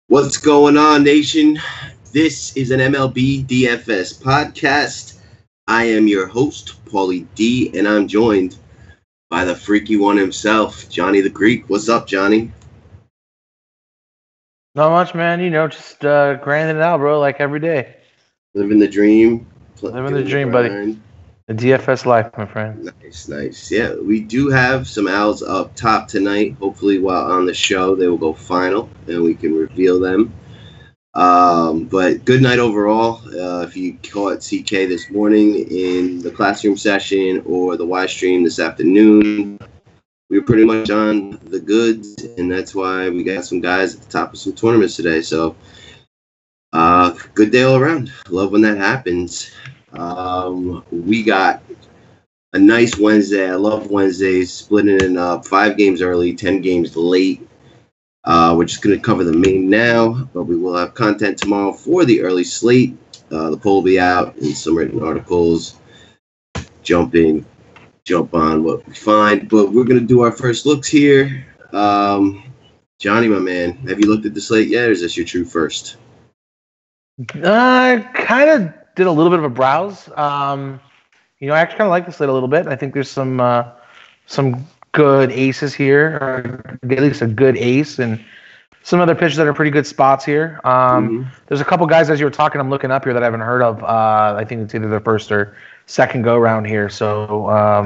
What's going on, nation? This is an MLB DFS podcast. I am your host, Paulie D, and I'm joined by the freaky one himself, Johnny the Greek. What's up, Johnny? Not much, man. Just grinding it out, bro, like every day. Living the dream. Living the dream, buddy. The DFS life, my friend. Nice. Yeah, we do have some owls up top tonight. Hopefully, while on the show, they will go final, and we can reveal them. But good night overall. If you caught CK this morning in the classroom session or the Y stream this afternoon, we were pretty much on the goods, and that's why we got some guys at the top of some tournaments today. So, good day all around. Love when that happens. We got a nice Wednesday. I love Wednesdays, splitting it up 5 games early, 10 games late. We're just going to cover the main now, but we will have content tomorrow for the early slate. The poll will be out and some written articles. Jump on what we find. But we're going to do our first looks here. Johnny, my man, have you looked at the slate yet, or is this your true first? I kind of did a little bit of a browse. I actually kind of like the slate a little bit. I think there's some good aces here, or at least a good ace, and some other pitches that are pretty good spots here. There's a couple guys, as you were talking, I'm looking up here that I haven't heard of. I think it's either their first or second go round here, so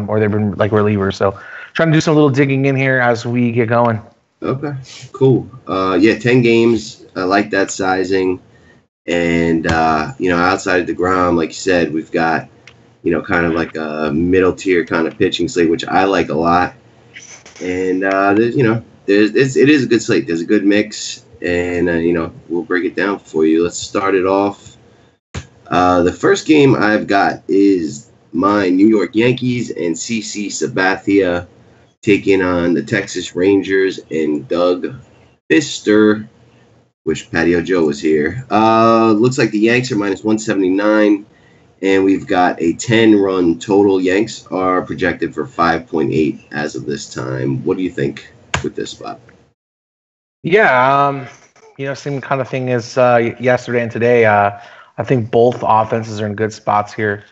or they've been like relievers. So trying to do some little digging in here as we get going. Okay, cool. 10 games. I like that sizing. And, outside of DeGrom, like you said, we've got, kind of like a middle tier kind of pitching slate, which I like a lot. And, it is a good slate. There's a good mix, and, we'll break it down for you. Let's start it off. The first game I've got is my New York Yankees and CC Sabathia taking on the Texas Rangers and Doug Fister. Wish Patio Joe was here. Looks like the Yanks are minus 179, and we've got a 10-run total. Yanks are projected for 5.8 as of this time. What do you think with this spot? Yeah, same kind of thing as yesterday and today. I think both offenses are in good spots here.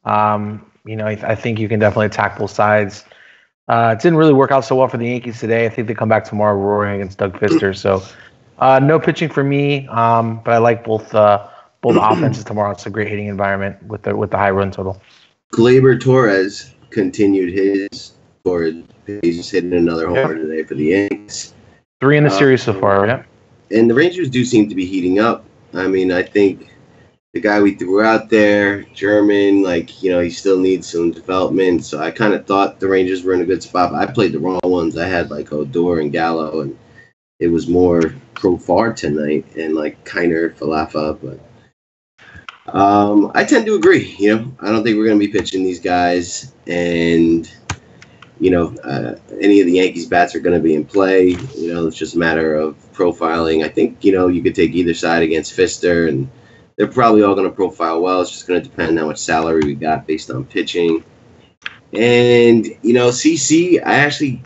I think you can definitely attack both sides. It didn't really work out so well for the Yankees today. I think they come back tomorrow roaring against Doug Fister. So. No pitching for me, but I like both offenses tomorrow. It's a great hitting environment with the high run total. Gleyber Torres continued his forward. He's hitting another homer today for the Yankees. 3 in the series so far, yeah. And the Rangers do seem to be heating up. I mean, I think the guy we threw out there, German, he still needs some development. So I kind of thought the Rangers were in a good spot. But I played the wrong ones. I had Odor and Gallo, and it was more Profar tonight and Kiner Falafa, but I tend to agree. I don't think we're going to be pitching these guys, and any of the Yankees bats are going to be in play. It's just a matter of profiling. I think you could take either side against Fister, and they're probably all going to profile well. It's just going to depend on how much salary we got based on pitching. And, CC, I actually,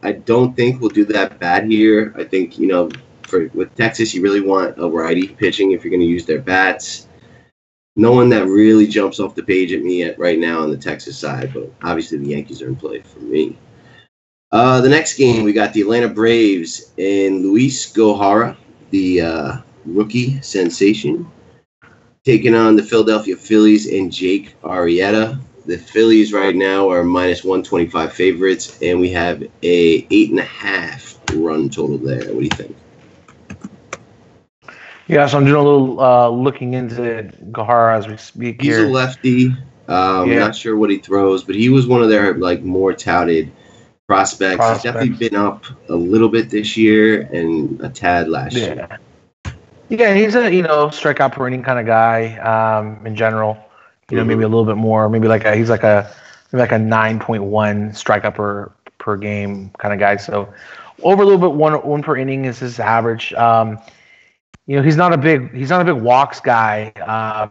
I don't think we'll do that bad here. I think, with Texas, you really want a righty pitching if you're going to use their bats. No one that really jumps off the page at me right now on the Texas side, but obviously the Yankees are in play for me. The next game, we got the Atlanta Braves and Luis Gohara, the rookie sensation, taking on the Philadelphia Phillies and Jake Arrieta. The Phillies right now are minus 125 favorites, and we have a 8.5 run total there. What do you think? Yeah, so I'm doing a little looking into Gohara as we speak here. He's a lefty. Not sure what he throws, but he was one of their more touted prospects. He's definitely been up a little bit this year and a tad last year. Yeah, he's a strikeout per inning kind of guy in general. Maybe a little bit more. Maybe he's like a 9.1 strikeout per game kind of guy. So over a little bit, one per inning is his average. he's not a big walks guy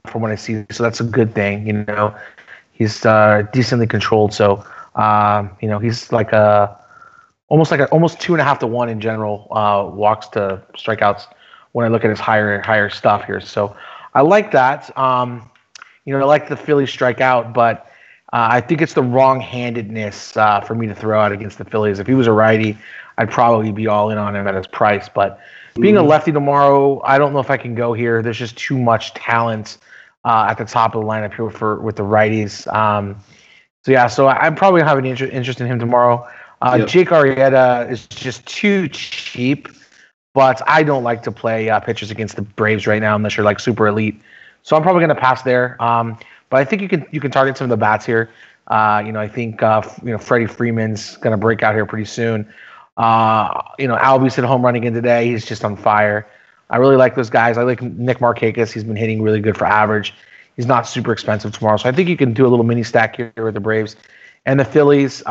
from what I see, so that's a good thing. He's decently controlled, so he's like almost 2.5 to 1 in general walks to strikeouts when I look at his higher stuff here. So I like that. I like the Phillies strike out, but I think it's the wrong-handedness for me to throw out against the Phillies. If he was a righty, I'd probably be all in on him at his price. But being a lefty tomorrow, I don't know if I can go here. There's just too much talent at the top of the lineup here with the righties. So I'm probably gonna have an interest in him tomorrow. Yep. Jake Arrieta is just too cheap, but I don't like to play pitchers against the Braves right now unless you're like super elite. So I'm probably going to pass there. But I think you can target some of the bats here. I think Freddie Freeman's going to break out here pretty soon. Albies hit a home run again today. He's just on fire. I really like those guys. I like Nick Markakis. He's been hitting really good for average. He's not super expensive tomorrow. So I think you can do a little mini stack here with the Braves. And the Phillies,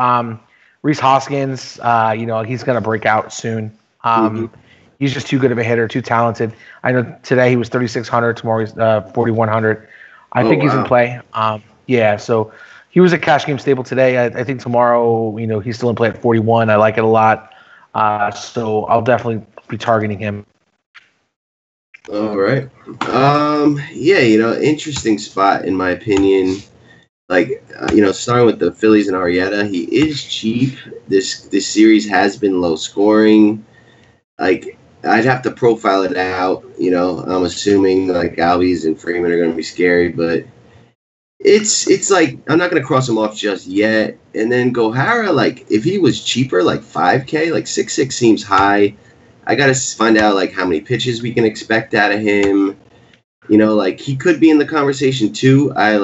Rhys Hoskins, he's going to break out soon. He's just too good of a hitter, too talented. I know today he was 3,600. Tomorrow he's 4,100. I think he's in play. So he was a cash game staple today. I think tomorrow, he's still in play at 41. I like it a lot. So I'll definitely be targeting him. All right. Interesting spot in my opinion. Starting with the Phillies and Arrieta, he is cheap. This series has been low scoring. I'd have to profile it out. I'm assuming Albies and Freeman are going to be scary, but it's like I'm not going to cross him off just yet. And then Gohara, if he was cheaper, $5K, 6.6 seems high. I got to find out how many pitches we can expect out of him. He could be in the conversation too. I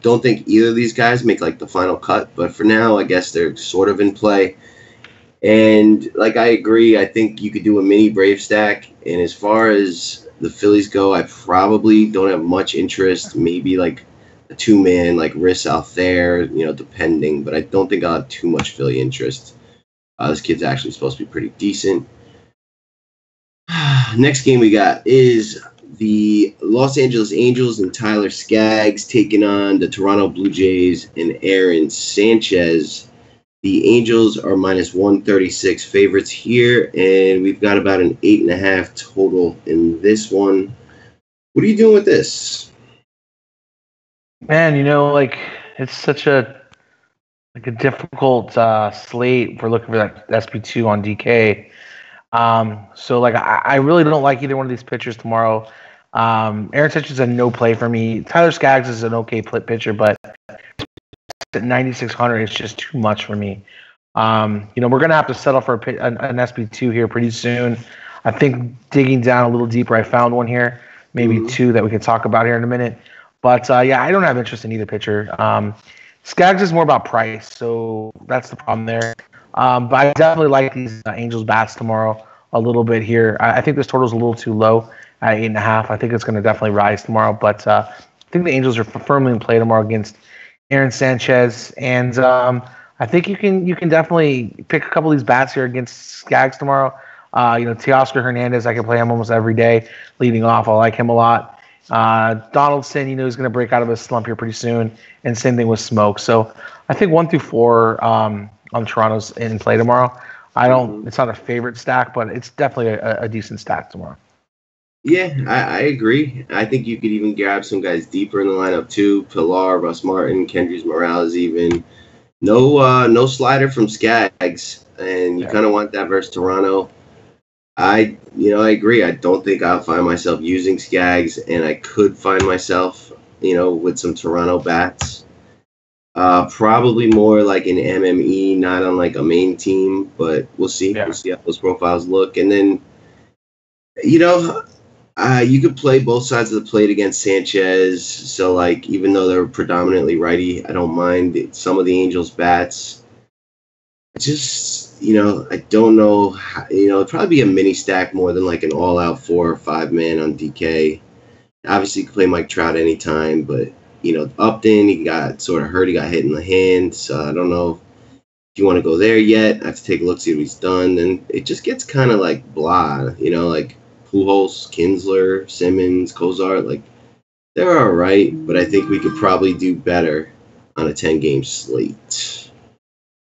don't think either of these guys make the final cut, but for now, I guess they're sort of in play. And I agree, I think you could do a mini Brave stack. And as far as the Phillies go, I probably don't have much interest. Maybe a 2-man Riss out there, depending. But I don't think I'll have too much Philly interest. This kid's actually supposed to be pretty decent. Next game we got is the Los Angeles Angels and Tyler Skaggs taking on the Toronto Blue Jays and Aaron Sanchez. The Angels are minus 136 favorites here, and we've got about an 8.5 total in this one. What are you doing with this? Man, it's such a difficult slate. We're looking for that SP2 on DK. I really don't like either one of these pitchers tomorrow. Aaron Sanchez is a no play for me. Tyler Skaggs is an okay pitcher, but at 9,600, it's just too much for me. We're gonna have to settle for an SP2 here pretty soon. I think digging down a little deeper, I found one here, maybe two that we can talk about here in a minute. But I don't have interest in either pitcher. Skaggs is more about price, so that's the problem there. But I definitely like these Angels bats tomorrow a little bit here. I think this total is a little too low at 8.5. I think it's going to definitely rise tomorrow, but I think the Angels are firmly in play tomorrow against Aaron Sanchez, and I think you can definitely pick a couple of these bats here against Skaggs tomorrow. Teoscar Hernandez, I can play him almost every day leading off. I like him a lot. Donaldson, he's going to break out of his slump here pretty soon, and same thing with Smoke. So I think 1 through 4 on Toronto's in play tomorrow. It's not a favorite stack, but it's definitely a decent stack tomorrow. Yeah, I agree. I think you could even grab some guys deeper in the lineup too. Pilar, Russ Martin, Kendrys Morales even. No slider from Skaggs, and you kind of want that versus Toronto. I agree. I don't think I'll find myself using Skaggs, and I could find myself, with some Toronto bats. Probably more like an MME, not on a main team, but we'll see. Yeah. We'll see how those profiles look. And then, you could play both sides of the plate against Sanchez. So, even though they're predominantly righty, I don't mind some of the Angels bats. Just, I don't know. It'd probably be a mini stack more than an all-out 4 or 5 man on DK. Obviously, you can play Mike Trout anytime, but Upton, he got sort of hurt. He got hit in the hand. So I don't know if you want to go there yet. I have to take a look, see what he's done. Then it just gets kind of blah, Pujols, Kinsler, Simmons, Kozar, like they're all right, but I think we could probably do better on a 10-game slate.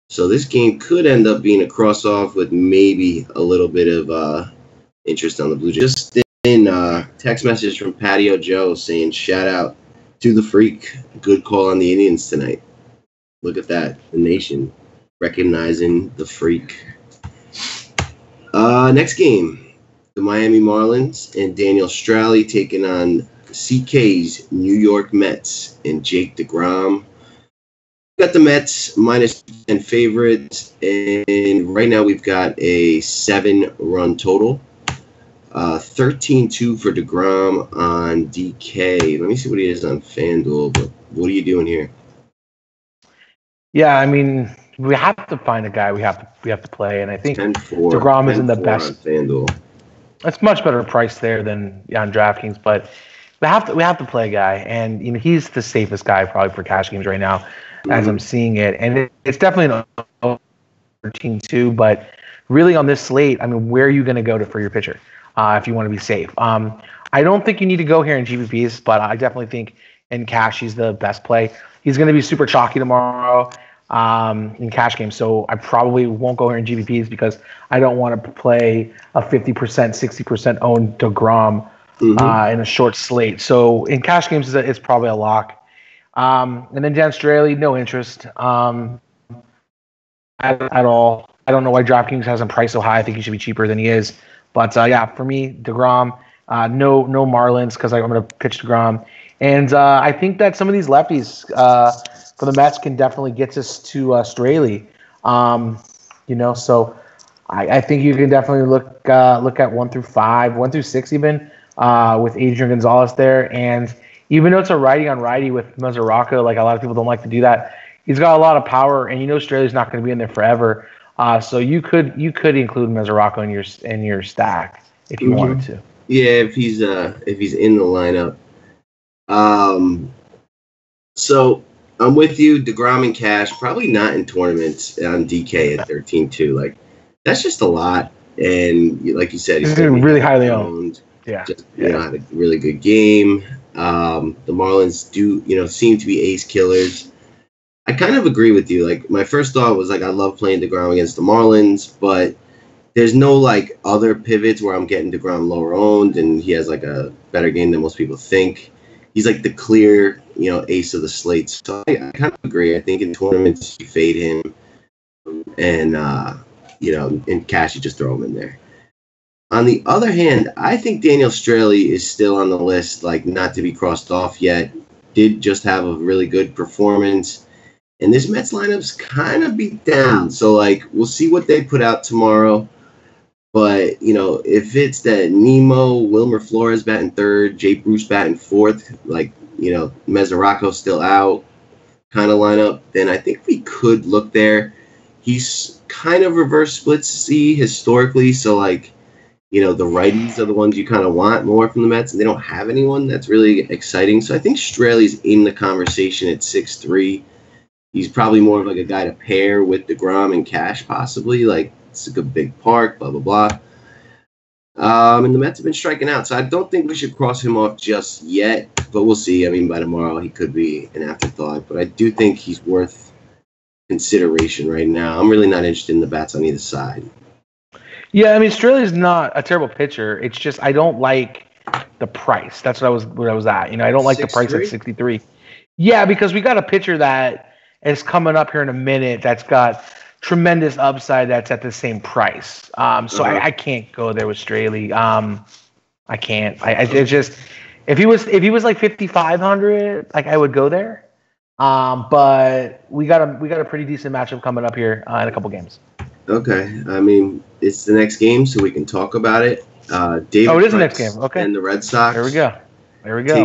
So this game could end up being a cross-off with maybe a little bit of interest on the Blue Jays. Just in text message from Patio Joe saying, shout out to the Freak. Good call on the Indians tonight. Look at that. The nation recognizing the Freak. Next game, the Miami Marlins and Daniel Straley taking on CK's New York Mets and Jake DeGrom. Got the Mets minus 10 favorites, and right now we've got a 7-run total. 13-2 for DeGrom on DK. Let me see what he is on FanDuel, but what are you doing here? Yeah, I mean, we have to find a guy we have to play, and I think 10-4, DeGrom is in the best. On FanDuel. It's much better price there than on DraftKings, but we have to play a guy, and he's the safest guy probably for cash games right now, as I'm seeing it, and it's definitely an 13-2. But really on this slate, I mean, where are you going to go for your pitcher if you want to be safe? I don't think you need to go here in GPPs, but I definitely think in cash he's the best play. He's going to be super chalky tomorrow in cash games, so I probably won't go here in GPPs because I don't want to play a 50%, 60% owned DeGrom in a short slate. So in cash games, it's probably a lock. And then Dan Straley, no interest at all. I don't know why DraftKings has him priced so high. I think he should be cheaper than he is. But yeah, for me, DeGrom, no Marlins because I'm going to pitch DeGrom. And I think that some of these lefties for the Mets can definitely get us to Straley. So I think you can definitely look at 1 through 5, 1 through 6 even with Adrian Gonzalez there. And even though it's a righty on righty with Mesoraco, like a lot of people don't like to do that, he's got a lot of power, and Straley's not going to be in there forever. So you could include Mesoraco in your stack if you wanted to. Yeah, if he's in the lineup. So I'm with you. DeGrom and cash, probably not in tournaments on DK at 13-2. Like that's just a lot. And like you said, he's really highly owned. Yeah, had a really good game. The Marlins do, seem to be ace killers. I kind of agree with you. Like my first thought was like I love playing DeGrom against the Marlins, but there's no like other pivots where I'm getting DeGrom lower owned and he has like a better game than most people think. He's like the clear, ace of the slate. So I kind of agree. I think in tournaments you fade him, and in cash you just throw him in there. On the other hand, I think Daniel Straley is still on the list, like not to be crossed off yet. Did just have a really good performance. And this Mets lineup's kind of beat down. So, like, we'll see what they put out tomorrow. But, if it's that Nemo, Wilmer Flores batting third, Jay Bruce batting fourth, like, Mesoraco still out kind of lineup, then I think we could look there. He's kind of reverse split C historically. So, like, the righties are the ones you kind of want more from the Mets, and they don't have anyone that's really exciting. So I think Straley's in the conversation at 6'3". He's probably more of like a guy to pair with DeGrom and cash, possibly. Like, it's a good big park, blah, blah, blah. And the Mets have been striking out, so I don't think we should cross him off just yet, but we'll see. I mean, by tomorrow, he could be an afterthought, but I do think he's worth consideration right now. I'm really not interested in the bats on either side. Yeah, I mean, Straley's not a terrible pitcher. It's just I don't like the price. That's what I was at. I don't like the price at 63. Yeah, because we got a pitcher that is coming up here in a minute that's got tremendous upside that's at the same price. So I can't go there with Straley. I can't. It's just if he was like 5,500, like I would go there. But we got a pretty decent matchup coming up here in a couple games. Okay, I mean it's the next game, so we can talk about it. David it is the next game. Okay, and the Red Sox. There we go.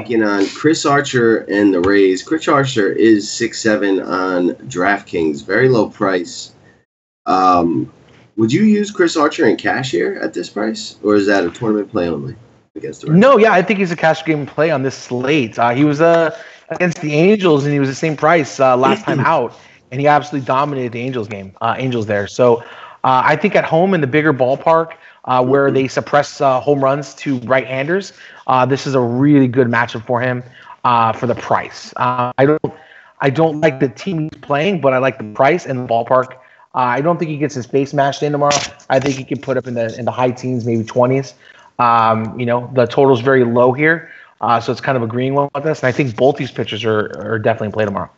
Taking on Chris Archer and the Rays. Chris Archer is 6'7" on DraftKings, very low price. Would you use Chris Archer in cash here at this price, or is that a tournament play only against the Rays? No, yeah, I think he's a cash game play on this slate. He was against the Angels, and he was the same price last time out. And he absolutely dominated the Angels game, Angels there. So I think at home in the bigger ballpark, where they suppress home runs to right-handers. This is a really good matchup for him for the price. I don't like the team he's playing, but I like the price and the ballpark. I don't think he gets his face mashed in tomorrow. I think he can put up in the high teens, maybe 20s. The total's very low here, so it's kind of agreeing with us. And I think both these pitchers are definitely in play tomorrow.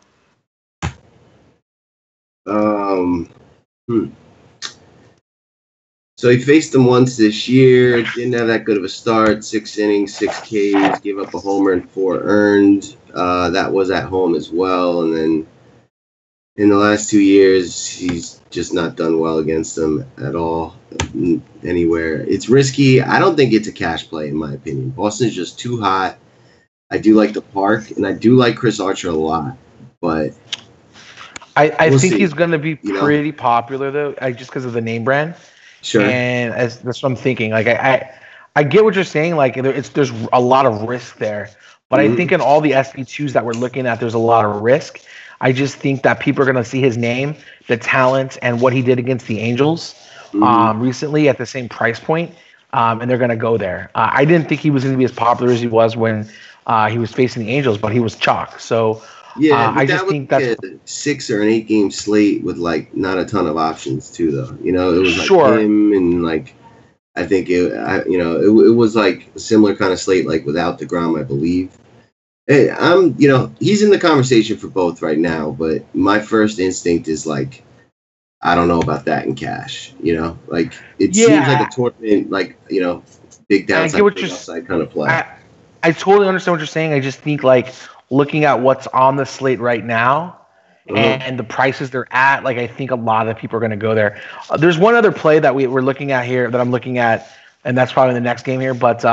So he faced them once this year. Didn't have that good of a start. 6 innings, 6 Ks, gave up a homer and 4 earned. That was at home as well. And then in the last 2 years, he's just not done well against them at all, anywhere. It's risky. I don't think it's a cash play, in my opinion. Boston's just too hot. I do like the park, and I do like Chris Archer a lot, but I think he's going to be pretty popular, though, just because of the name brand. Sure. And that's what I'm thinking. Like, I get what you're saying. Like, there's a lot of risk there. But I think in all the SP2s that we're looking at, there's a lot of risk. I just think that people are going to see his name, the talent, and what he did against the Angels recently at the same price point, and they're going to go there. I didn't think he was going to be as popular as he was when he was facing the Angels, but he was chalk. So yeah, I just think that's a 6 or an 8 game slate with like not a ton of options too, though. It was like him and like I think it was like a similar kind of slate like without DeGrom, I believe. Hey, he's in the conversation for both right now, but my first instinct is like, I don't know about that in cash. Like it seems like a tournament, like big downside, big upside kind of play. I totally understand what you're saying. I just think like looking at what's on the slate right now and the prices they're at, like I think a lot of people are going to go there. There's one other play that we're looking at here that I'm looking at, and that's probably the next game here, but.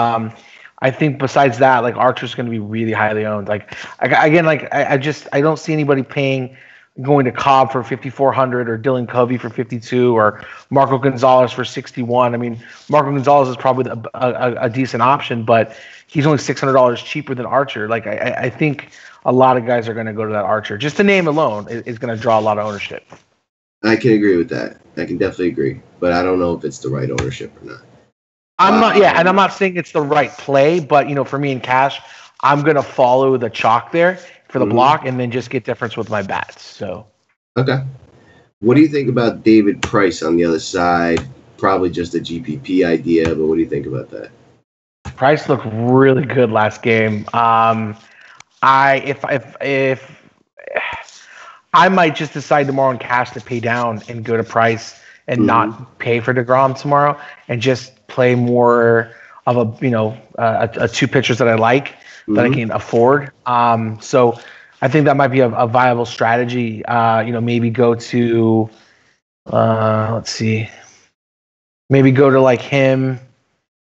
I think besides that, like Archer's going to be really highly owned. Like I don't see anybody going to Cobb for 5,400 or Dylan Covey for 52 or Marco Gonzalez for 61. I mean, Marco Gonzalez is probably a decent option, but he's only $600 cheaper than Archer. Like I think a lot of guys are going to go to that Archer. Just the name alone is going to draw a lot of ownership. I can agree with that. I can definitely agree, but I don't know if it's the right ownership or not. And I'm not saying it's the right play, but for me in cash, I'm gonna follow the chalk there for the block, and then just get difference with my bats. So, okay. What do you think about David Price on the other side? Probably just a GPP idea, but what do you think about that? Price looked really good last game. If I might just decide tomorrow in cash to pay down and go to Price and not pay for DeGrom tomorrow, and just play more of a 2 pitchers that I like that I can afford. So I think that might be a viable strategy. Maybe go to let's see, maybe go to like him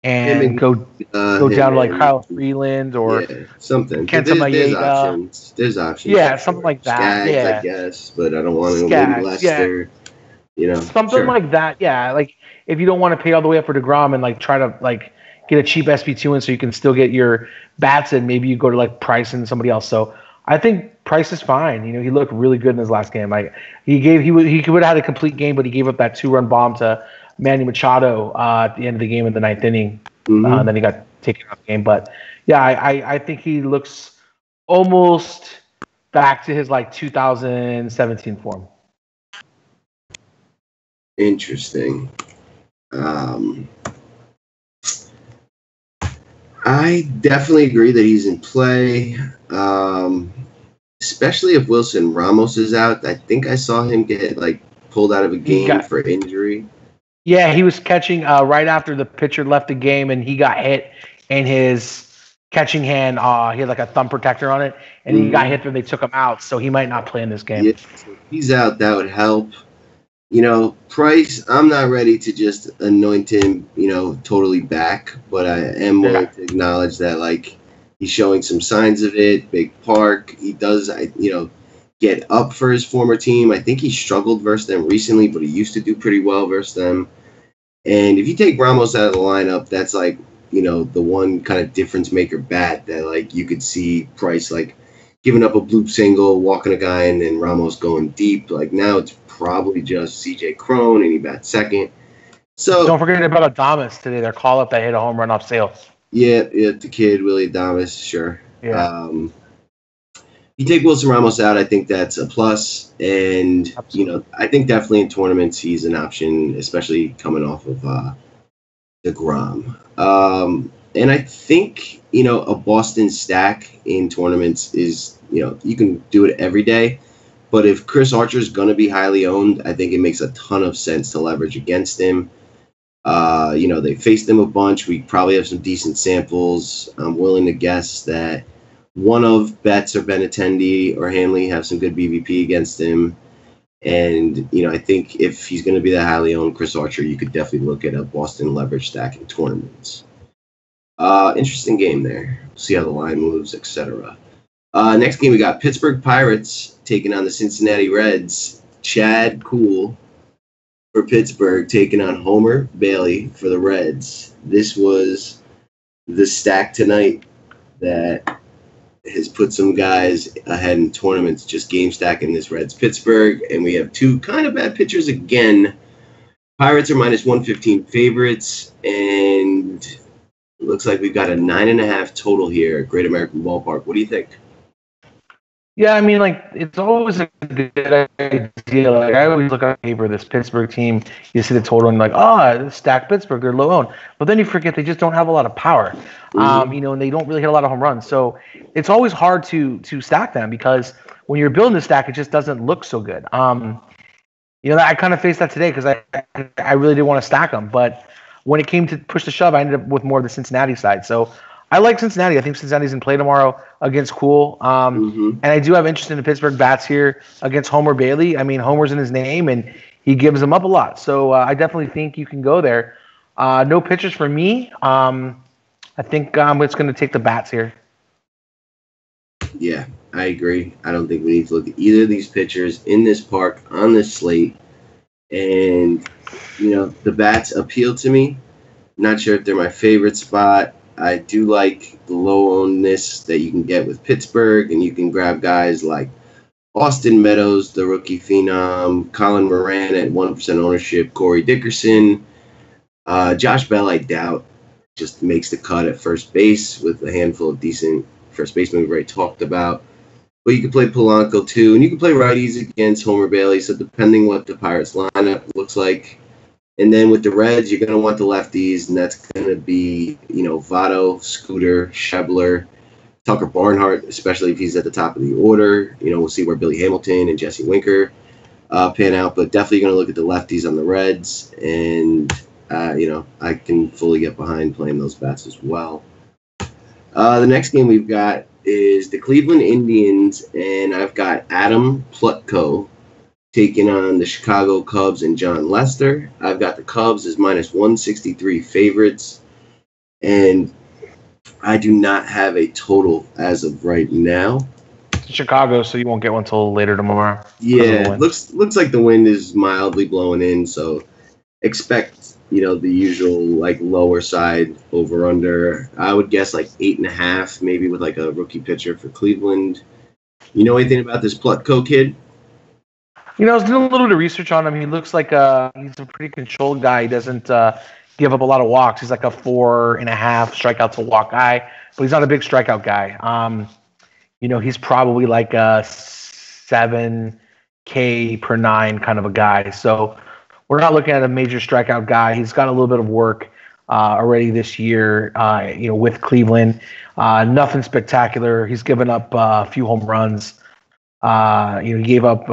and go down to like Kyle Freeland or something. Kenta Maeda. There's options. Yeah, something like that. Skaggs, I guess, but I don't want to maybe Lester. Something like that. Yeah, like if you don't want to pay all the way up for DeGrom and like try to like get a cheap SP2 in so you can still get your bats in, maybe you go to like Price and somebody else. So I think Price is fine. He looked really good in his last game. Like he would have had a complete game, but he gave up that 2-run bomb to Manny Machado at the end of the game in the 9th inning. And then he got taken off the game. But yeah, I think he looks almost back to his like 2017 form. Interesting. I definitely agree that he's in play, especially if Wilson Ramos is out. I think I saw him get like pulled out of a game for injury. Yeah, he was catching right after the pitcher left the game, and he got hit in his catching hand. He had like a thumb protector on it, and he got hit when they took him out, so he might not play in this game. Yeah, so if he's out, that would help. Price, I'm not ready to just anoint him, totally back, but I am willing to acknowledge that, like, he's showing some signs of it. Big park. He does, get up for his former team. I think he struggled versus them recently, but he used to do pretty well versus them. And if you take Ramos out of the lineup, that's like, the one kind of difference maker bat that, like, you could see Price, like, giving up a bloop single, walking a guy, and then Ramos going deep. Like, now it's probably just CJ Cron, and he bats second. So don't forget about Adames today. Their call up that hit a home run off Sales. yeah, the kid Willie Adames, sure. Yeah, You take Wilson Ramos out, I think that's a plus, and absolutely. I think definitely in tournaments he's an option, especially coming off of DeGrom. And I think a Boston stack in tournaments is you can do it every day, but if Chris Archer is going to be highly owned, I think it makes a ton of sense to leverage against him. They faced him a bunch. We probably have some decent samples. I'm willing to guess that one of Betts or Benintendi or Hanley have some good BVP against him. And, I think if he's going to be that highly owned Chris Archer, you could definitely look at a Boston leverage stack in tournaments. Interesting game there. See how the line moves, etc. Next game, we got Pittsburgh Pirates taking on the Cincinnati Reds. Chad Cool for Pittsburgh taking on Homer Bailey for the Reds. This was the stack tonight that has put some guys ahead in tournaments, just game stacking this Reds Pittsburgh. And we have two kind of bad pitchers again. Pirates are minus 115 favorites, and it looks like we've got a 9.5 total here at Great American Ballpark. What do you think? Yeah, I mean, it's always a good idea. I always look on paper, this Pittsburgh team, you see the total and stacked Pittsburgh, they're low owned. But then you forget they just don't have a lot of power, and they don't really hit a lot of home runs. So it's always hard to stack them because when you're building the stack, it just doesn't look so good. I kind of faced that today because I really did want to stack them. But when it came to push the shove, I ended up with more of the Cincinnati side. So I like Cincinnati. I think Cincinnati's in play tomorrow against Cool. And I do have interest in the Pittsburgh bats here against Homer Bailey. I mean, Homer's in his name, and he gives them up a lot. So I definitely think you can go there. No pitchers for me. I think it's going to take the bats here. Yeah, I agree. I don't think we need to look at either of these pitchers in this park on this slate. And, the bats appeal to me. Not sure if they're my favorite spot. I do like the low ownedness that you can get with Pittsburgh, and you can grab guys like Austin Meadows, the rookie phenom, Colin Moran at 1% ownership, Corey Dickerson. Josh Bell, I doubt, just makes the cut at first base with a handful of decent first basemen we've already talked about. But you can play Polanco too, and you can play righties against Homer Bailey, so depending what the Pirates lineup looks like. And then with the Reds, you're going to want the lefties, and that's going to be, Votto, Scooter, Schebler, Tucker Barnhart, especially if he's at the top of the order. We'll see where Billy Hamilton and Jesse Winker pan out, but definitely going to look at the lefties on the Reds, and, I can fully get behind playing those bats as well. The next game we've got is the Cleveland Indians, and I've got Adam Plutko taking on the Chicago Cubs and John Lester. I've got the Cubs as minus 163 favorites, and I do not have a total as of right now. Chicago, so you won't get one until later tomorrow. Yeah, looks like the wind is mildly blowing in, so expect the usual lower side over under. I would guess 8.5, maybe with a rookie pitcher for Cleveland. You know anything about this Plutko kid? I was doing a little bit of research on him. He looks like he's a pretty controlled guy. He doesn't give up a lot of walks. He's like a 4.5 strikeout to walk guy, but he's not a big strikeout guy. He's probably like a 7K per 9 kind of a guy. So we're not looking at a major strikeout guy. He's got a little bit of work already this year, with Cleveland. Nothing spectacular. He's given up a few home runs. He gave up,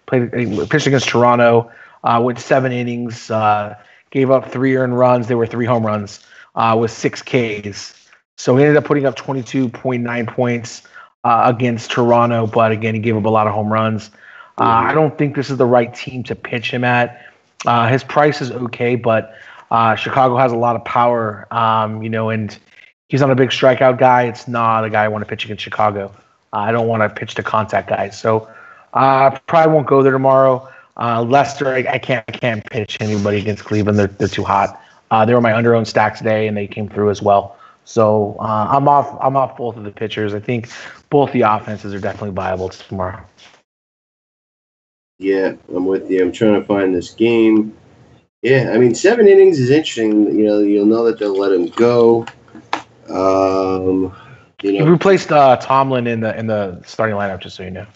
pitched against Toronto, went 7 innings, gave up 3 earned runs. There were 3 home runs with 6 Ks. So he ended up putting up 22.9 points against Toronto, but again, he gave up a lot of home runs. I don't think this is the right team to pitch him at. His price is okay, but Chicago has a lot of power, and he's not a big strikeout guy. It's not a guy I want to pitch against Chicago. I don't want to pitch to contact guys. So probably won't go there tomorrow. Leicester, I can't pitch anybody against Cleveland. They're too hot. They were my under-owned stack today, and they came through as well. So I'm off both of the pitchers. I think both the offenses are definitely viable tomorrow. Yeah, I'm with you. I'm trying to find this game. Yeah, I mean, 7 innings is interesting. You'll know that they'll let him go. He replaced Tomlin in the starting lineup, just so you know.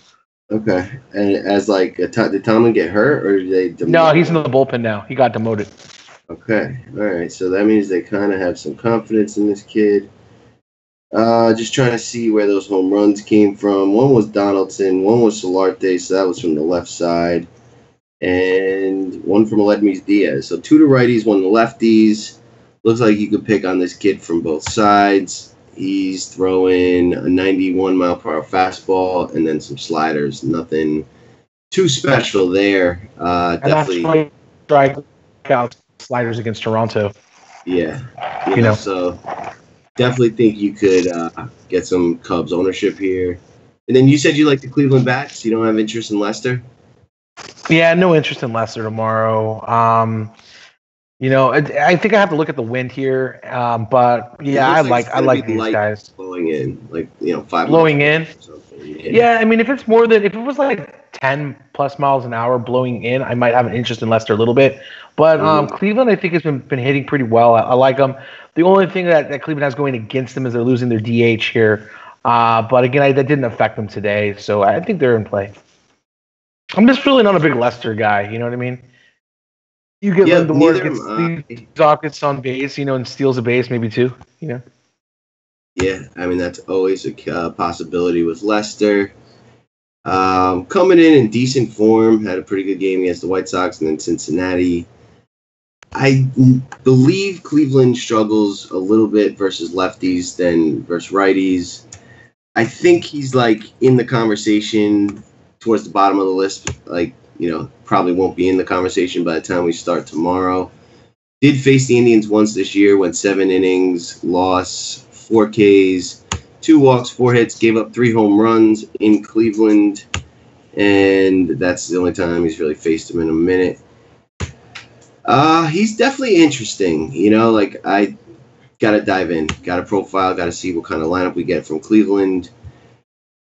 Okay, and as like, did Tomlin get hurt or did they demote? No, he's in the bullpen now. He got demoted. Okay, all right. So that means they kind of have some confidence in this kid. Just trying to see where those home runs came from. One was Donaldson, one was Solarte, so that was from the left side, and one from Aledmys Diaz. So 2 to righties, 1 to lefties. Looks like you could pick on this kid from both sides. He's throwing a 91-mile-per-hour fastball and then some sliders. Nothing too special there. Definitely strikeout sliders against Toronto. Yeah, so definitely think you could get some Cubs ownership here. And then you said you like the Cleveland bats. You don't have interest in Lester? Yeah, no interest in Lester tomorrow. I think I have to look at the wind here. But yeah, I like these guys blowing in, 5 blowing in. Or something. Yeah, I mean, if it was like 10 plus miles an hour blowing in, I might have an interest in Lester a little bit. But Cleveland, I think, has been hitting pretty well. I like them. The only thing that Cleveland has going against them is they're losing their DH here. But again, that didn't affect them today, so I think they're in play. I'm just really not a big Lester guy. You know what I mean? You get Lindor, gets on base, and steals a base, maybe 2. Yeah, I mean, that's always a possibility with Lester. Coming in decent form, had a pretty good game against the White Sox and then Cincinnati. I believe Cleveland struggles a little bit versus lefties than versus righties. I think he's in the conversation towards the bottom of the list. Probably won't be in the conversation by the time we start tomorrow. Did face the Indians once this year, went 7 innings, lost 4 Ks, 2 walks, 4 hits, gave up 3 home runs in Cleveland, and that's the only time he's really faced him in a minute. He's definitely interesting. I gotta dive in, gotta profile, gotta see what kind of lineup we get from Cleveland.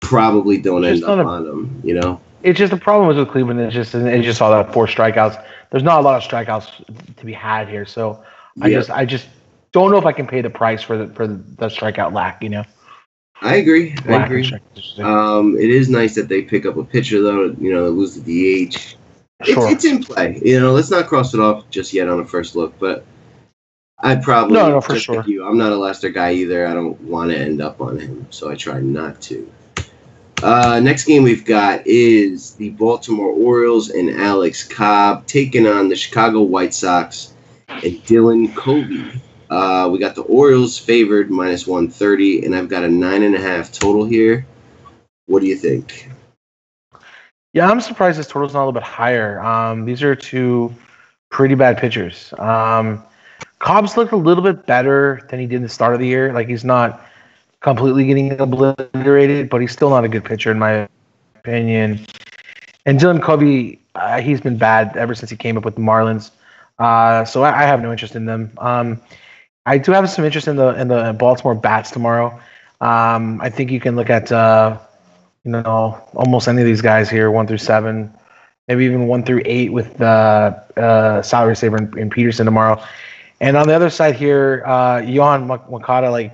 Probably don't end up on him. It's just the problem with Cleveland. It's just all that 4 strikeouts. There's not a lot of strikeouts to be had here, so I just don't know if I can pay the price for the strikeout lack. I agree. It is nice that they pick up a pitcher though. Lose the DH. It's in play. Let's not cross it off just yet on a first look, but I'd probably no for sure. Like I'm not a Lester guy either. I don't want to end up on him, so I try not to. Next game we've got is the Baltimore Orioles and Alex Cobb taking on the Chicago White Sox and Dylan Covey. We got the Orioles favored -130, and I've got a 9.5 total here. What do you think? Yeah, I'm surprised this total's not a little bit higher. These are 2 pretty bad pitchers. Cobb's looked a little bit better than he did in the start of the year. He's not completely getting obliterated, but he's still not a good pitcher in my opinion. And Dylan Covey, he's been bad ever since he came up with the Marlins. So I have no interest in them. I do have some interest in the Baltimore bats tomorrow. I think you can look at almost any of these guys here, 1 through 7, maybe even 1 through 8 with salary saver in Peterson tomorrow. And on the other side here, Yohan Moncada,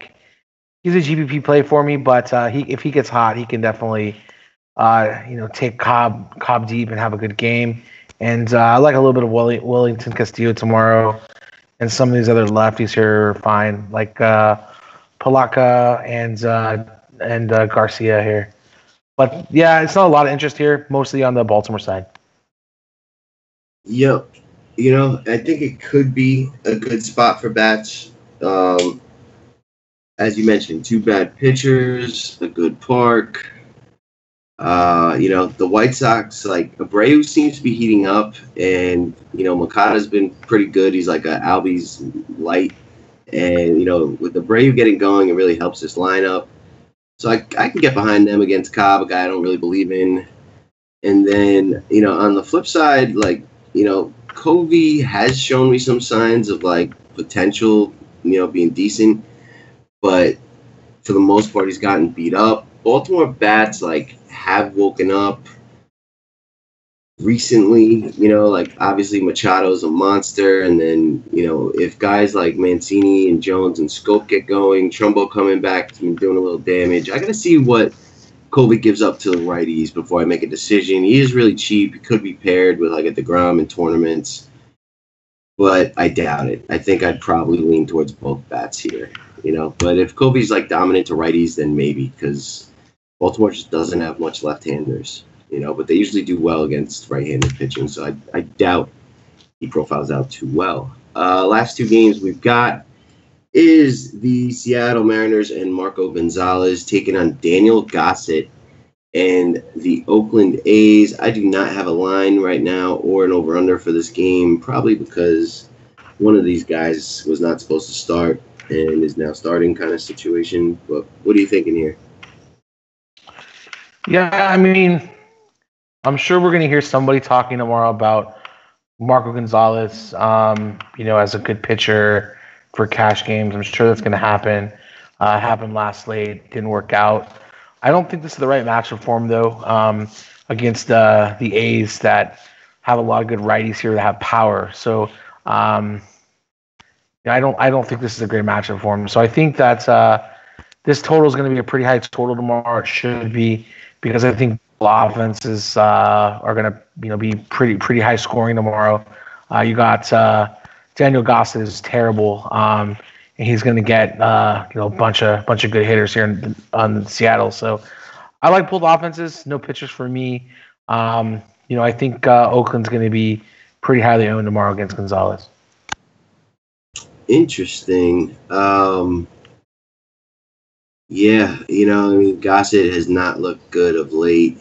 he's a GPP play for me, but if he gets hot, he can definitely take Cobb deep and have a good game. And I like a little bit of Wellington Castillo tomorrow, and some of these other lefties here are fine, like Palaka and Garcia here. But yeah, it's not a lot of interest here, mostly on the Baltimore side. Yep. I think it could be a good spot for bats. As you mentioned, 2 bad pitchers, a good park. The White Sox, Abreu seems to be heating up, and, Moncada's been pretty good. He's like a Albies light. And, with Abreu getting going, it really helps this lineup. So I can get behind them against Cobb, a guy I don't really believe in. And then, on the flip side, Covey has shown me some signs of, potential, being decent. But for the most part, he's gotten beat up. Baltimore bats, have woken up. recently, like obviously Machado's a monster, and then if guys like Mancini and Jones and Scope get going, Trumbo coming back and doing a little damage, I gotta see what Kobe gives up to the righties before I make a decision. He is really cheap. He could be paired with like a DeGrom in tournaments, but I doubt it. I think I'd probably lean towards both bats here. But if Kobe's like dominant to righties, then maybe, because Baltimore just doesn't have much left-handers. But they usually do well against right-handed pitching, so I doubt he profiles out too well. Last two games we've got is the Seattle Mariners and Marco Gonzalez taking on Daniel Gossett and the Oakland A's. I do not have a line right now or an over-under for this game, probably because one of these guys was not supposed to start and is now starting kind of situation. But what are you thinking here? Yeah, I mean, I'm sure we're going to hear somebody talking tomorrow about Marco Gonzalez, as a good pitcher for cash games. I'm sure that's going to happen. Happened last slate, didn't work out. I don't think this is the right matchup for him, though, against the A's that have a lot of good righties here that have power. So I don't think this is a great matchup for him. So I think that this total is going to be a pretty high total tomorrow. It should be, because I think offenses are going to be pretty high scoring tomorrow. You got Daniel Gossett is terrible, and he's going to get a bunch of good hitters here on Seattle. So I like both offenses. No pitchers for me. I think Oakland's going to be pretty highly owned tomorrow against Gonzalez. Interesting. Yeah, Gossett has not looked good of late.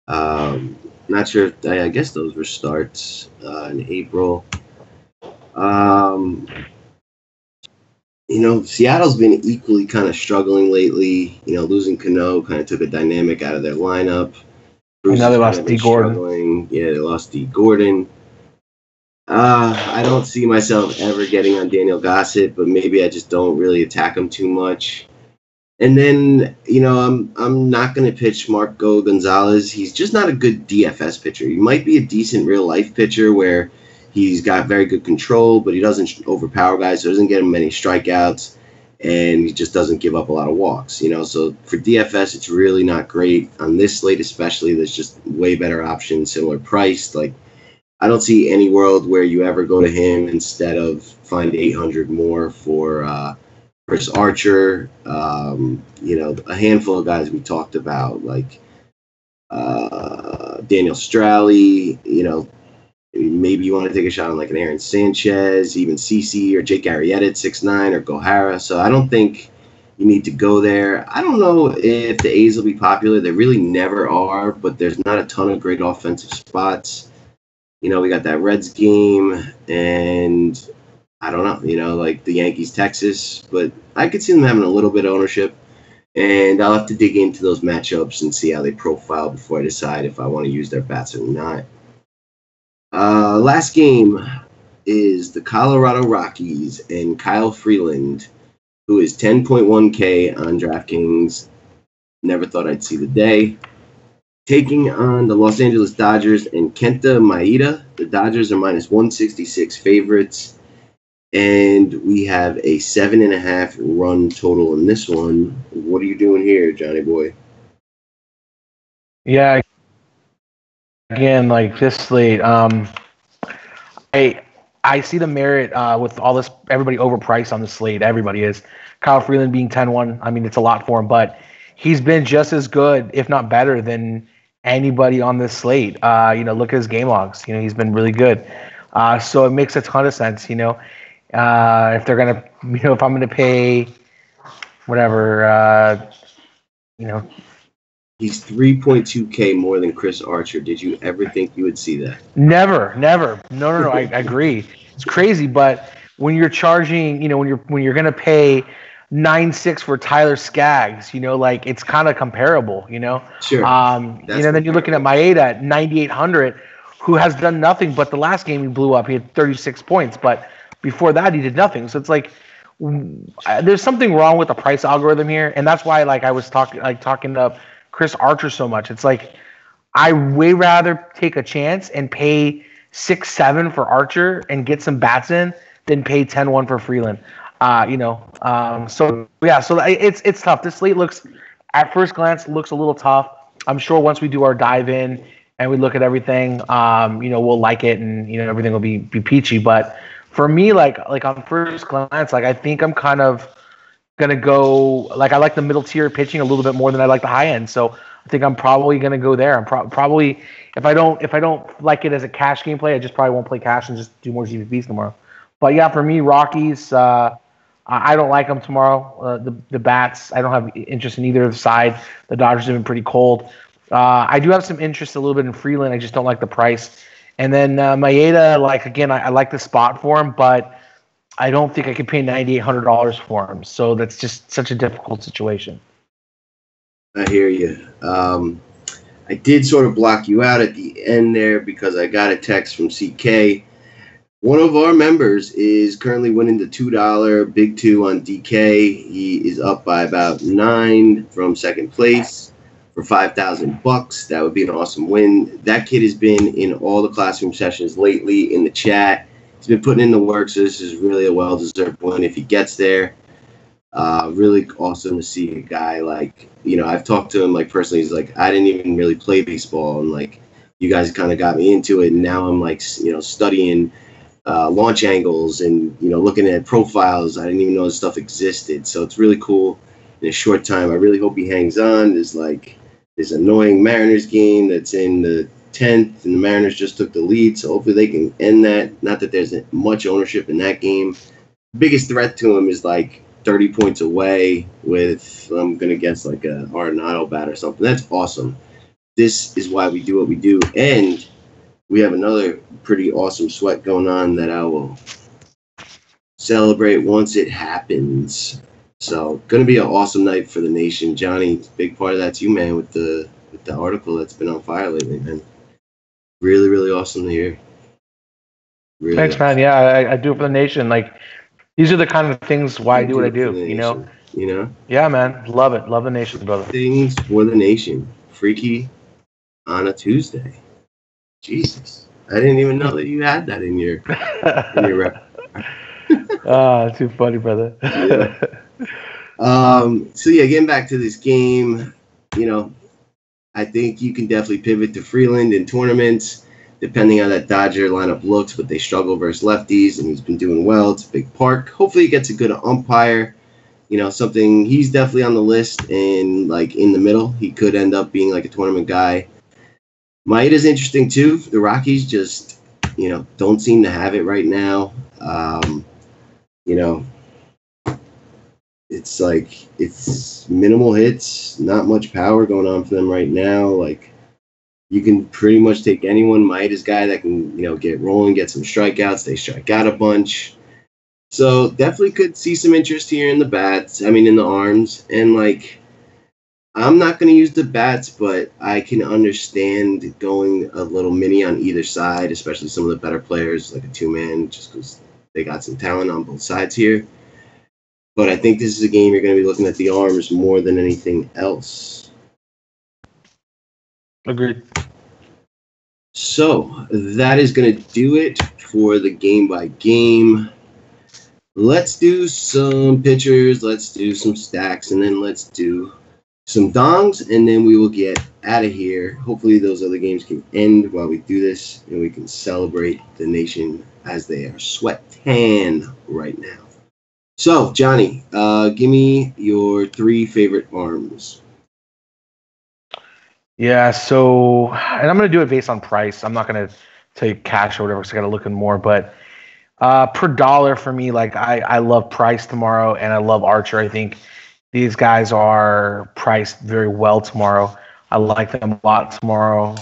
Not sure. I guess those were starts in April. Seattle's been equally kind of struggling lately. Losing Cano kind of took a dynamic out of their lineup. Now they lost D. Gordon. Yeah, they lost D. Gordon. I don't see myself ever getting on Daniel Gossett, but maybe I just don't really attack him too much. And then, I'm not going to pitch Marco Gonzalez. He's just not a good DFS pitcher. He might be a decent real-life pitcher where he's got very good control, but he doesn't overpower guys, so he doesn't get him many strikeouts, and he just doesn't give up a lot of walks. So for DFS, it's really not great. On this slate especially, there's just way better options, similar priced. Like, I don't see any world where you ever go to him instead of find 800 more for Chris Archer, a handful of guys we talked about, like Daniel Straley, maybe you want to take a shot on like an Aaron Sanchez, even CC or Jake Arrieta at 6'9", or Gohara. So I don't think you need to go there. I don't know if the A's will be popular. They really never are, but there's not a ton of great offensive spots. We got that Reds game, and I don't know, like the Yankees, Texas, but I could see them having a little bit of ownership, and I'll have to dig into those matchups and see how they profile before I decide if I want to use their bats or not. Last game is the Colorado Rockies and Kyle Freeland, who is 10.1K on DraftKings. Never thought I'd see the day. Taking on the Los Angeles Dodgers and Kenta Maeda. The Dodgers are minus 166 favorites. And we have a 7.5 run total in this one. What are you doing here, Johnny boy? Yeah. Again, like this slate, I see the merit with all this, everybody overpriced on the slate. Everybody is. Kyle Freeland being 10-1. I mean, it's a lot for him, but he's been just as good, if not better, than anybody on this slate. Look at his game logs. He's been really good. So it makes a ton of sense. If they're gonna, if I'm gonna pay, whatever, He's 3.2K more than Chris Archer. Did you ever think you would see that? Never. No. I agree. It's crazy, but when you're charging, when you're gonna pay 9.6 for Tyler Skaggs, like it's kind of comparable, Sure. Then you're looking at Maeda at 9,800, who has done nothing but the last game he blew up. He had 36 points, but before that he did nothing. So it's like there's something wrong with the price algorithm here, and that's why I was talking to Chris Archer so much. It's like I way rather take a chance and pay 6-7 for Archer and get some bats in than pay 10-1 for Freeland. So it's tough. This slate looks, at first glance, looks a little tough. I'm sure once we do our dive in and we look at everything, we'll like it and everything will be peachy. But for me, like on first glance, like I think I'm kind of gonna go, like I like the middle tier pitching a little bit more than I like the high end. So I think I'm probably gonna go there. I'm probably, if I don't like it as a cash game play, I just probably won't play cash and just do more GPPs tomorrow. But yeah, for me, Rockies, I don't like them tomorrow. The bats, I don't have interest in either side. The Dodgers have been pretty cold. I do have some interest a little bit in Freeland. I just don't like the price. And then Maeda, like again, I like the spot for him, but I don't think I could pay $9,800 for him. So that's just such a difficult situation. I hear you. I did sort of block you out at the end there because I got a text from CK. One of our members is currently winning the $2 Big Two on DK. He is up by about 9 from second place for $5,000. That would be an awesome win. That kid has been in all the classroom sessions lately in the chat. He's been putting in the work, so this is really a well-deserved win if he gets there. Really awesome to see a guy like, I've talked to him like personally. He's like, I didn't even really play baseball, and like you guys kind of got me into it, and now I'm like, studying launch angles and looking at profiles. I didn't even know this stuff existed, so it's really cool. In a short time, I really hope he hangs on. There's like this annoying Mariners game that's in the 10th, and the Mariners just took the lead, so hopefully they can end that. Not that there's much ownership in that game. The biggest threat to him is like 30 points away with, I'm going to guess, like a Arenado bat or something. That's awesome. This is why we do what we do. And we have another pretty awesome sweat going on that I will celebrate once it happens. So, going to be an awesome night for the nation. Johnny, big part of that's you, man, with the article that's been on fire lately, man. Really, really awesome to hear. Really Thanks, awesome. Man. Yeah, I do it for the nation. Like, these are the kind of things why I do what I do, Yeah, man. Love it. Love the nation, brother. Things for the nation. Freaky on a Tuesday. Jesus. I didn't even know that you had that in your rep. Too funny, brother. Yeah. Getting back to this game, I think you can definitely pivot to Freeland in tournaments, depending on how that Dodger lineup looks, but they struggle versus lefties, and he's been doing well. It's a big park. Hopefully he gets a good umpire. Something, he's definitely on the list, and like in the middle, he could end up being like a tournament guy. Maeda's interesting too. The Rockies just, don't seem to have it right now. It's like, it's minimal hits, not much power going on for them right now. Like, you can pretty much take anyone. Maeda's guy that can, get rolling, get some strikeouts. They strike out a bunch. So definitely could see some interest here in the bats. In the arms. And like, I'm not going to use the bats, but I can understand going a little mini on either side, especially some of the better players, like a two-man, just because they got some talent on both sides here. But I think this is a game you're going to be looking at the arms more than anything else. Agreed. So that is going to do it for the game by game. Let's do some pitchers, let's do some stacks, and then let's do some dongs, and then we will get out of here. Hopefully those other games can end while we do this, and we can celebrate the nation as they are sweat tan right now. So, Johnny, give me your 3 favorite arms. Yeah, so, and I'm going to do it based on price. I'm not going to tell you cash or whatever, because I got to look in more. But per dollar for me, like I love Price tomorrow, and I love Archer. I think these guys are priced very well tomorrow. I like them a lot tomorrow,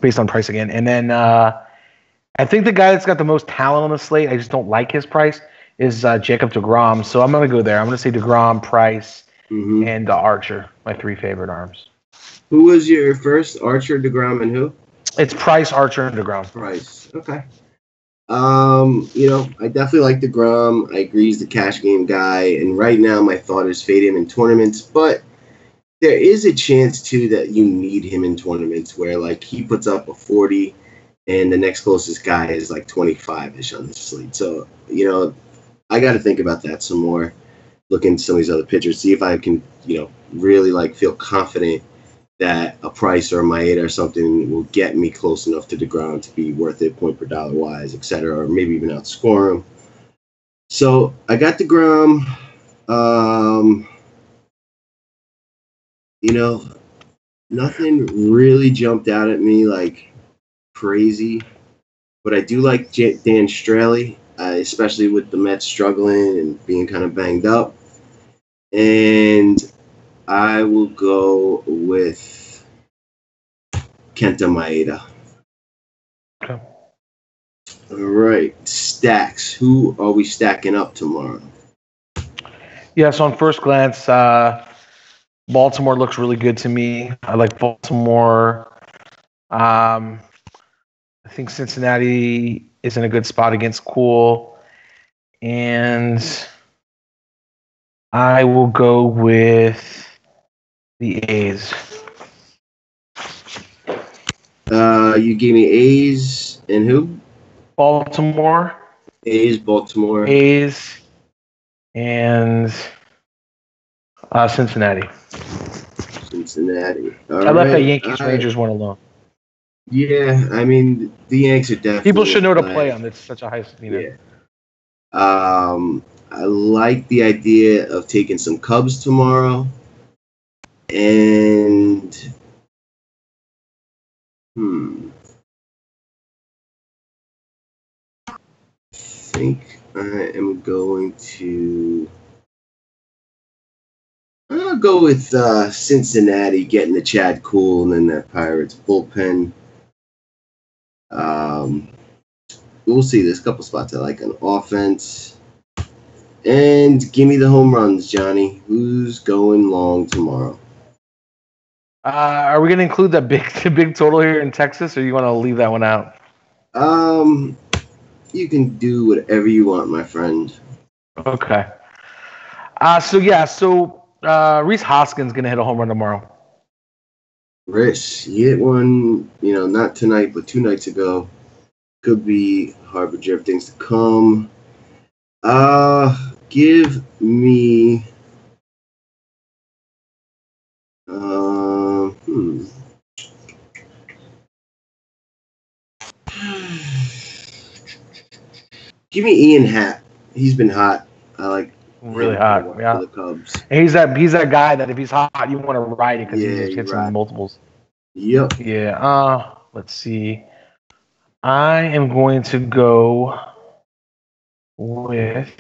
based on price again. And then I think the guy that's got the most talent on the slate, I just don't like his price, is Jacob deGrom. So I'm going to go there. I'm going to say deGrom, Price, and Archer, my 3 favorite arms. Who was your first? Archer, deGrom, and who? It's Price, Archer, and deGrom. Price. Okay. I definitely like deGrom. I agree he's the cash game guy. And right now my thought is fade him in tournaments. But there is a chance too that you need him in tournaments where like he puts up a 40 and the next closest guy is like 25-ish on the slate. So, I got to think about that some more. Look into some of these other pitchers, see if I can, really like feel confident that a Price or a Maeda or something will get me close enough to DeGrom to be worth it point per dollar wise, et cetera, or maybe even outscore him. So I got DeGrom. Nothing really jumped out at me like crazy, but I do like Dan Straley, especially with the Mets struggling and being kind of banged up. And I will go with Kenta Maeda. Okay. All right, stacks. Who are we stacking up tomorrow? Yeah, so on first glance, Baltimore looks really good to me. I like Baltimore. I think Cincinnati is in a good spot against Cool. And I will go with the A's. You gave me A's and who? Baltimore. A's, Baltimore. A's and Cincinnati. Cincinnati. I left that Yankees Rangers one alone. Yeah, I mean the Yanks are definitely. People should know to play on. It's such a high. Yeah. I like the idea of taking some Cubs tomorrow, and I think I am going to. I'll go with Cincinnati getting the Chad Cool and then that Pirates bullpen. We'll see. There's a couple spots I like on offense. And give me the home runs, Johnny. Who's going long tomorrow? Are we going to include the big total here in Texas, or you want to leave that one out? You can do whatever you want, my friend. Okay. So Rhys Hoskins going to hit a home run tomorrow. Rhys, he hit one, not tonight, but 2 nights ago. Could be harbinger of things to come. Give me. Give me Ian Happ. He's been hot. I like really hot. Yeah. For the Cubs. And he's that guy that if he's hot, you want to ride it because he just hits in multiples. Yep. Yeah. Let's see. I am going to go with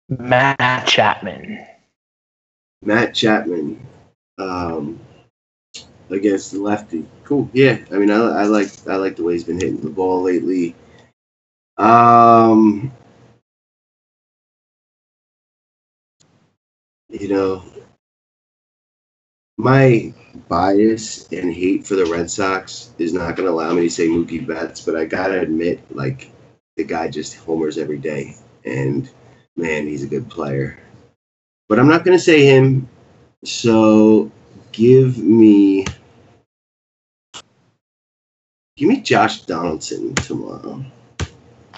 Matt Chapman. Matt Chapman against the lefty. Cool. Yeah. I mean, I like the way he's been hitting the ball lately. My bias and hate for the Red Sox is not going to allow me to say Mookie Betts, but I got to admit, like, the guy just homers every day. And, man, he's a good player. But I'm not going to say him, so give me Josh Donaldson tomorrow.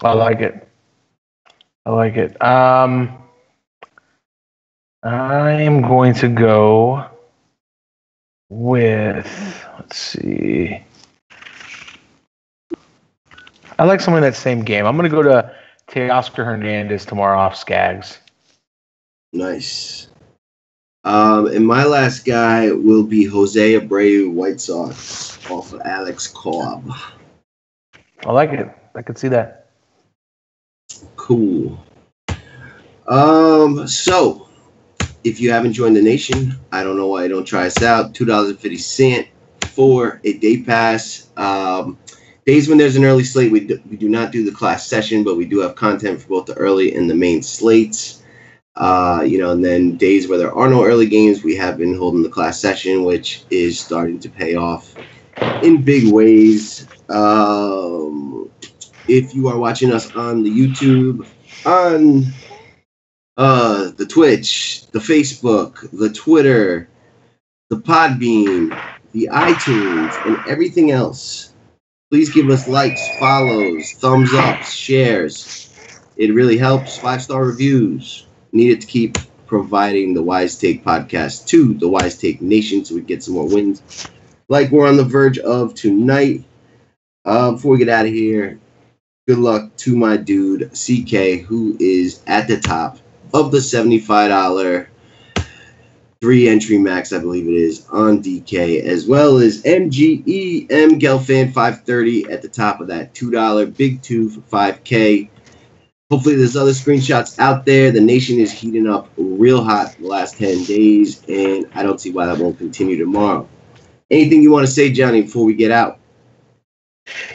I like it. I am going to go with, let's see. I like someone in that same game. I'm going to go to Teoscar Hernandez tomorrow off Skaggs. Nice. And my last guy will be Jose Abreu, White Sox, off of Alex Cobb. I like it. I could see that. Cool. So, if you haven't joined the nation, I don't know why you don't try us out. $2.50 for a day pass. Days when there's an early slate, we do not do the class session, but we do have content for both the early and the main slates. And then days where there are no early games, we have been holding the class session, which is starting to pay off. in big ways. If you are watching us on the YouTube, on the Twitch, the Facebook, the Twitter, the Podbean, the iTunes, and everything else, please give us likes, follows, thumbs ups, shares. It really helps. 5-star reviews. Needed to keep providing the Wise Take podcast to the Wise Take Nation so we get some more wins like we're on the verge of tonight. Before we get out of here, good luck to my dude CK, who is at the top of the $75 3-entry max, I believe it is, on DK, as well as MGE Gelfan 530 at the top of that $2 Big 2 for 5K. Hopefully there's other screenshots out there. The nation is heating up real hot the last 10 days, and I don't see why that won't continue tomorrow. Anything you want to say, Johnny, before we get out?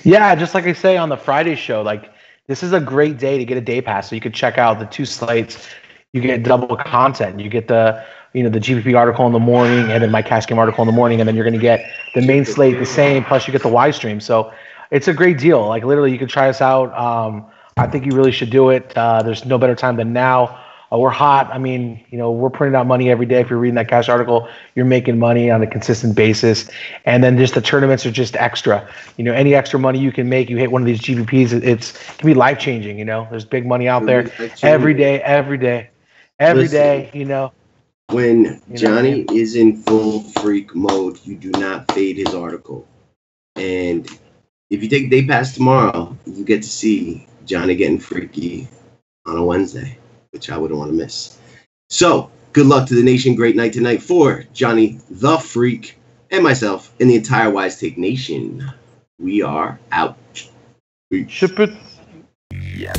Yeah, just like I say on the Friday show, like this is a great day to get a day pass, so you could check out the 2 slates. You get double content. You get the the GPP article in the morning, and then my cash game article in the morning, and then you're going to get the main slate the same. Plus, you get the Y stream. So it's a great deal. Like literally, you could try us out. I think you really should do it. There's no better time than now. We're hot. I mean, we're printing out money every day. If you're reading that cash article, you're making money on a consistent basis. And then just the tournaments are just extra. Any extra money you can make, you hit one of these GPPs, it can be life changing. There's big money out there every day. When Johnny is in full freak mode, you do not fade his article. And if you take day pass tomorrow, you get to see Johnny getting freaky on a Wednesday, which I wouldn't want to miss. So, good luck to the nation. Great night tonight for Johnny the Freak and myself and the entire Wise Take Nation. We are out. Ship it. Yeah.